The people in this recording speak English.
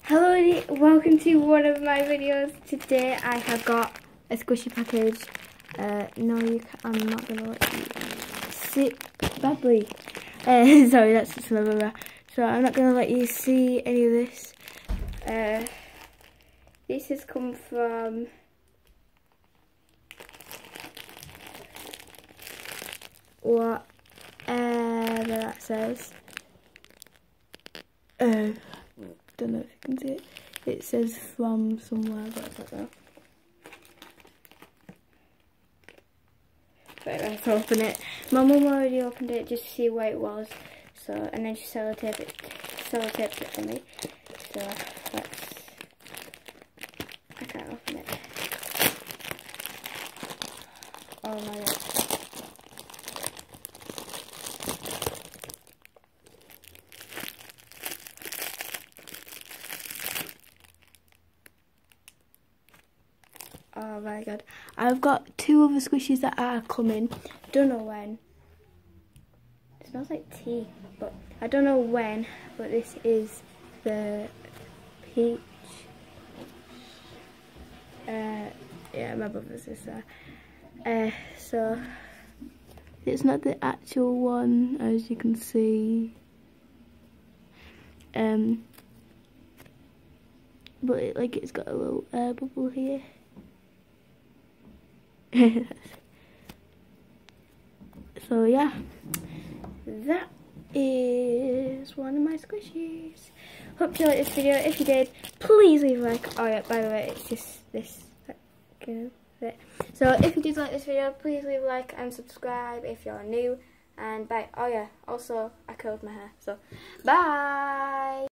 Hello, welcome to one of my videos. Today I have got a squishy package. No, I'm not gonna let you see badly. Sorry, that's just another. So I'm not gonna let you see any of this. This has come from whatever that says. Don't know if you can see it. It says from somewhere, but I don't know. Right, let's open it. My mum already opened it just to see what it was. So, and then she sellotaped it for me. So I can't open it. Oh my god. Oh my god. I've got two other squishies that are coming. Don't know when. It smells like tea, but I don't know when. But this is the peach. Yeah, my brother's sister. So it's not the actual one, as you can see. But it's got a little air bubble here. So yeah, that is one of my squishies. Hope you liked this video. If you did, please leave a like. Oh yeah, by the way, it's just this. So if you did like this video, please leave a like and subscribe if you're new. And bye. Oh yeah, also I curled my hair. So bye.